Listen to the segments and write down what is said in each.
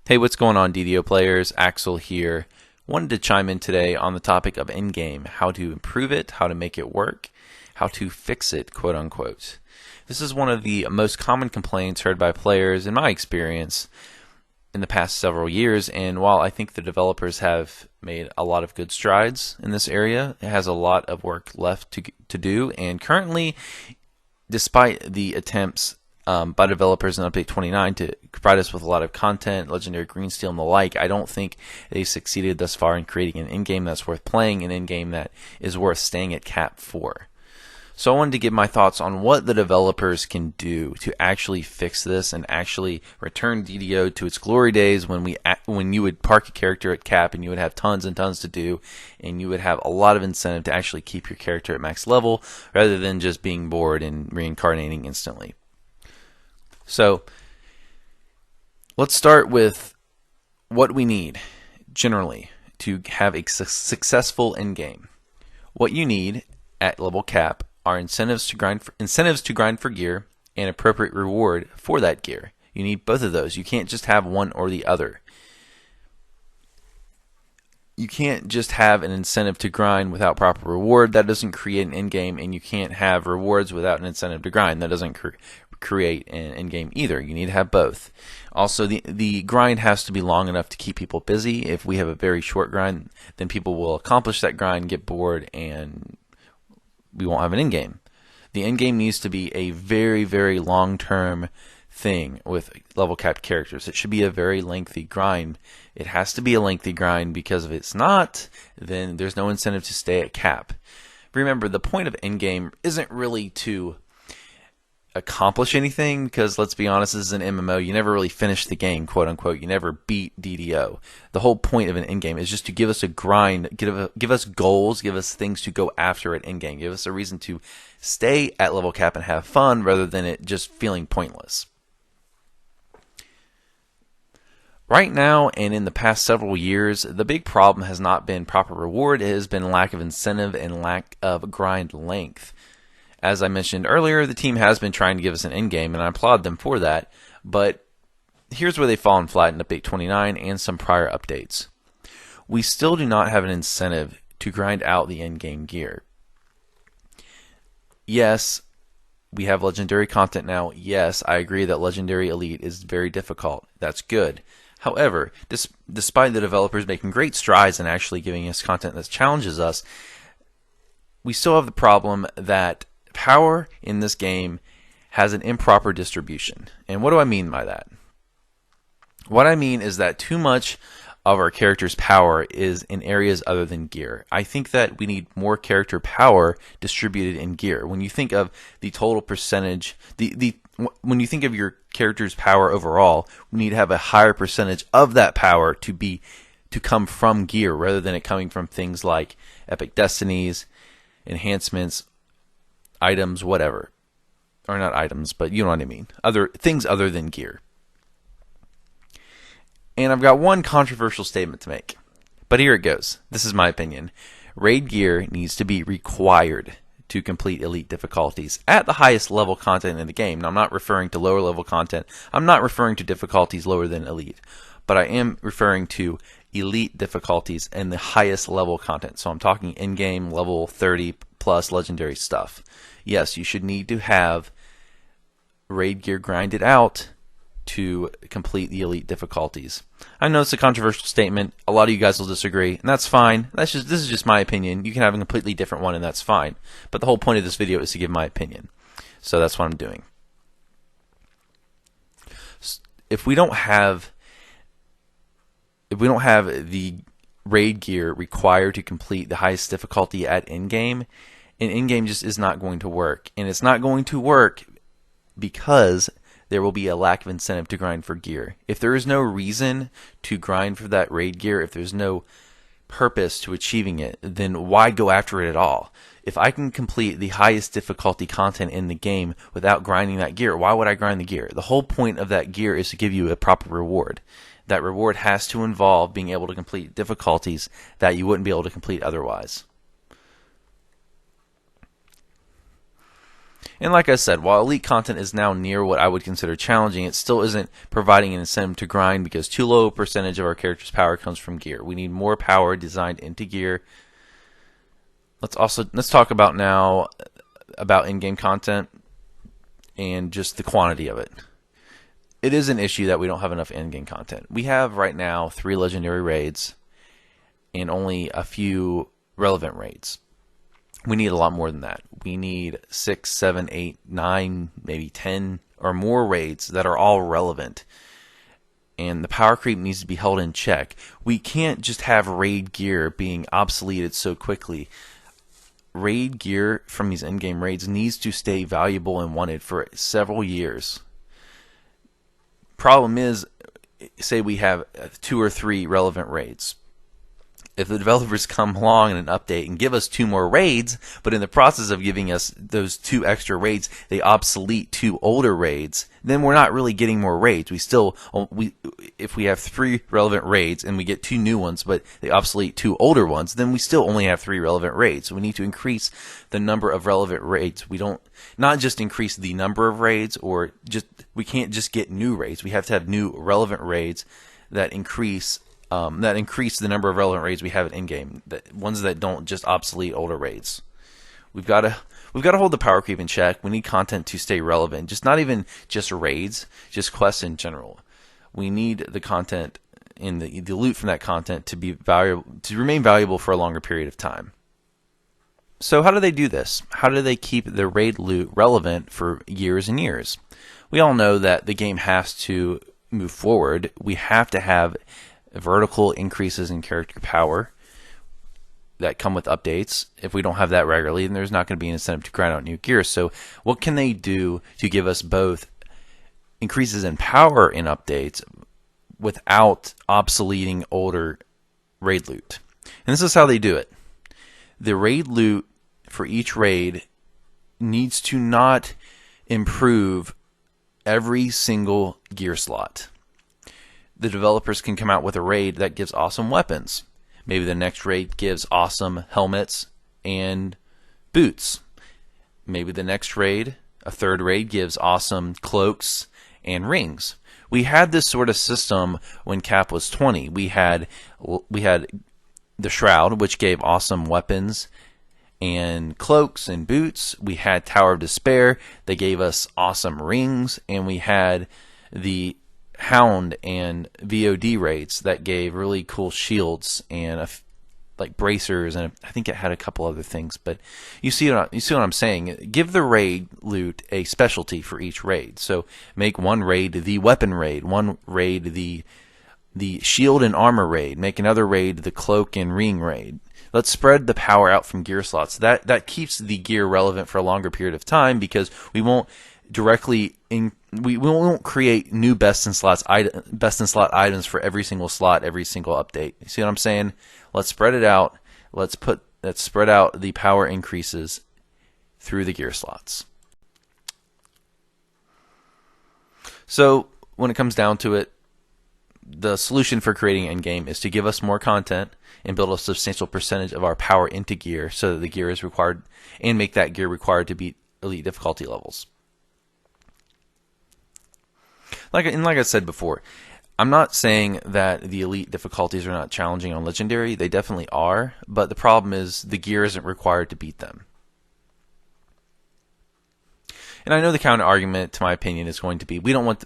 Hey, what's going on, DDO players? Axel here. Wanted to chime in today on the topic of Endgame, how to improve it, how to make it work, how to fix it, quote unquote. This is one of the most common complaints heard by players in my experience in the past several years, and while I think the developers have made a lot of good strides in this area, it has a lot of work left to do, and currently, despite the attempts by developers in Update 29 to provide us with a lot of content, Legendary Green Steel and the like, I don't think they succeeded thus far in creating an in-game that's worth playing, an in-game that is worth staying at cap for. So I wanted to give my thoughts on what the developers can do to actually fix this and actually return DDO to its glory days when you would park a character at cap and you would have tons and tons to do and you would have a lot of incentive to actually keep your character at max level rather than just being bored and reincarnating instantly. So let's start with what we need generally to have a successful endgame. What you need at level cap are incentives to grind for gear and appropriate reward for that gear. You need both of those. You can't just have one or the other. You can't just have an incentive to grind without proper reward. That doesn't create an endgame, and you can't have rewards without an incentive to grind. That doesn't create an endgame either. You need to have both. Also, the grind has to be long enough to keep people busy. If we have a very short grind, then people will accomplish that grind, get bored, and we won't have an endgame. The endgame needs to be a very, very long-term thing with level capped characters. It should be a very lengthy grind. It has to be a lengthy grind because if it's not, then there's no incentive to stay at cap. Remember, the point of endgame isn't really to accomplish anything, because let's be honest, this is an MMO. You never really finish the game, quote unquote. You never beat DDO. The whole point of an endgame is just to give us a grind, give us goals, give us things to go after at endgame, give us a reason to stay at level cap and have fun rather than it just feeling pointless. Right now and in the past several years, the big problem has not been proper reward, it has been lack of incentive and lack of grind length. As I mentioned earlier, the team has been trying to give us an endgame, and I applaud them for that, but here's where they've fallen flat in Update 29 and some prior updates. We still do not have an incentive to grind out the endgame gear. Yes, we have Legendary content now. Yes, I agree that Legendary Elite is very difficult. That's good. However, despite the developers making great strides in actually giving us content that challenges us, we still have the problem that power in this game has an improper distribution. And what do I mean by that? What I mean is that too much of our character's power is in areas other than gear. I think that we need more character power distributed in gear. When you think of the total percentage, when you think of your character's power overall, we need to have a higher percentage of that power to come from gear rather than it coming from things like epic destinies, enhancements, items, whatever. Or not items, but you know what I mean. Other things other than gear. And I've got one controversial statement to make. But here it goes. This is my opinion. Raid gear needs to be required to complete elite difficulties at the highest level content in the game. Now, I'm not referring to lower level content. I'm not referring to difficulties lower than elite. But I am referring to elite difficulties and the highest level content. So I'm talking in-game level 30 plus legendary stuff. Yes, you should need to have raid gear grinded out to complete the elite difficulties. I know it's a controversial statement. A lot of you guys will disagree, and that's fine. This is just my opinion. You can have a completely different one, and that's fine. But the whole point of this video is to give my opinion. So that's what I'm doing. If we don't have the raid gear required to complete the highest difficulty at in-game, and in-game just is not going to work. And it's not going to work because there will be a lack of incentive to grind for gear. If there is no reason to grind for that raid gear, if there's no purpose to achieving it, then why go after it at all? If I can complete the highest difficulty content in the game without grinding that gear, why would I grind the gear? The whole point of that gear is to give you a proper reward. That reward has to involve being able to complete difficulties that you wouldn't be able to complete otherwise. And like I said, while elite content is now near what I would consider challenging, it still isn't providing an incentive to grind because too low a percentage of our character's power comes from gear. We need more power designed into gear. Let's talk about now about in-game content and just the quantity of it. It is an issue that we don't have enough in-game content. We have right now 3 legendary raids and only a few relevant raids. We need a lot more than that. We need 6, 7, 8, 9, maybe 10 or more raids that are all relevant. And the power creep needs to be held in check. We can't just have raid gear being obsoleted so quickly. Raid gear from these in-game raids needs to stay valuable and wanted for several years. Problem is, say we have 2 or 3 relevant raids. If the developers come along in an update and give us 2 more raids, but in the process of giving us those 2 extra raids, they obsolete 2 older raids, then we're not really getting more raids. If we have 3 relevant raids and we get 2 new ones, but they obsolete 2 older ones, then we still only have 3 relevant raids. So we need to increase the number of relevant raids. We don't not just increase the number of raids, or we can't just get new raids. We have to have new relevant raids that increase the number of relevant raids we have in game, ones that don't just obsolete older raids. We've got to hold the power creep in check. We need content to stay relevant, not even just raids, just quests in general. We need the content and the loot from that content to be valuable, to remain valuable for a longer period of time. So how do they do this? How do they keep the raid loot relevant for years and years? We all know that the game has to move forward. We have to have vertical increases in character power that come with updates. If we don't have that regularly, then there's not going to be an incentive to grind out new gear. So what can they do to give us both increases in power in updates without obsoleting older raid loot? And this is how they do it. The raid loot for each raid needs to not improve every single gear slot. The developers can come out with a raid that gives awesome weapons. Maybe the next raid gives awesome helmets and boots. Maybe the next raid, a third raid, gives awesome cloaks and rings. We had this sort of system when Cap was 20. We had the Shroud, which gave awesome weapons and cloaks and boots. We had Tower of Despair. They gave us awesome rings. And we had the Hound and VOD raids that gave really cool shields and like bracers, and I think it had a couple other things. But you see what I'm saying. Give the raid loot a specialty for each raid. So make one raid the weapon raid, one raid the shield and armor raid, make another raid the cloak and ring raid. Let's spread the power out from gear slots. That keeps the gear relevant for a longer period of time, because we won't we won't create new best in slot items for every single slot, every single update. You see what I'm saying? Let's spread it out. Let's spread out the power increases through the gear slots. So when it comes down to it, the solution for creating Endgame is to give us more content and build a substantial percentage of our power into gear, so that the gear is required, and make that gear required to beat elite difficulty levels. Like I said before, I'm not saying that the elite difficulties are not challenging on Legendary. They definitely are, but the problem is the gear isn't required to beat them. And I know the counter argument, to my opinion, is going to be, we don't want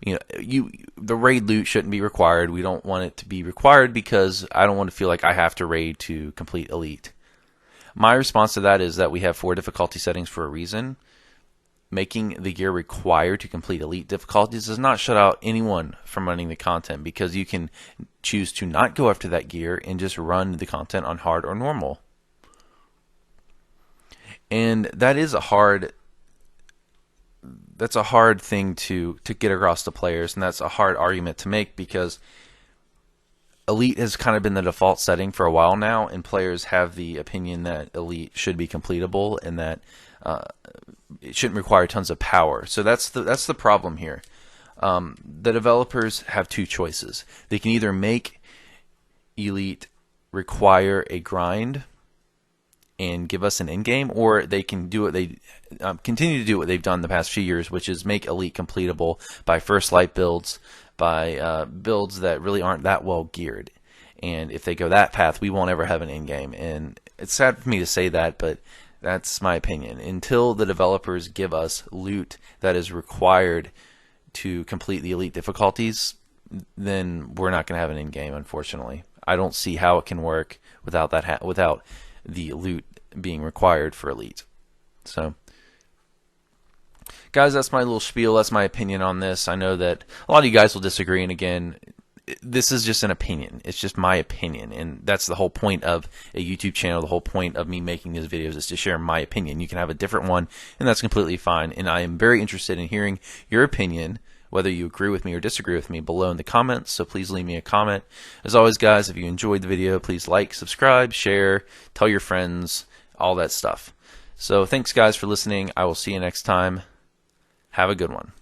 the raid loot shouldn't be required. We don't want it to be required because I don't want to feel like I have to raid to complete elite. My response to that is that we have 4 difficulty settings for a reason. Making the gear required to complete elite difficulties does not shut out anyone from running the content, because you can choose to not go after that gear and just run the content on hard or normal. And that is a hard thing to get across to players, and that's a hard argument to make, because elite has kind of been the default setting for a while now, and players have the opinion that elite should be completable and that it shouldn't require tons of power. So that's the problem here. The developers have 2 choices. They can either make elite require a grind and give us an Endgame, or they can do what they continue to do what they've done the past few years, which is make Elite completable by First Light builds, by builds that really aren't that well geared. And if they go that path, we won't ever have an Endgame. And it's sad for me to say that, but that's my opinion. Until the developers give us loot that is required to complete the Elite difficulties, then we're not going to have an Endgame, unfortunately. I don't see how it can work without that without the loot being required for Elite. So, guys, that's my little spiel. That's my opinion on this. I know that a lot of you guys will disagree, and again, this is just an opinion. It's just my opinion, and that's the whole point of a YouTube channel. The whole point of me making these videos is to share my opinion. You can have a different one, and that's completely fine, and I am very interested in hearing your opinion, whether you agree with me or disagree with me, below in the comments. So please leave me a comment. As always, guys, if you enjoyed the video, please like, subscribe, share, tell your friends, all that stuff. So thanks, guys, for listening. I will see you next time. Have a good one.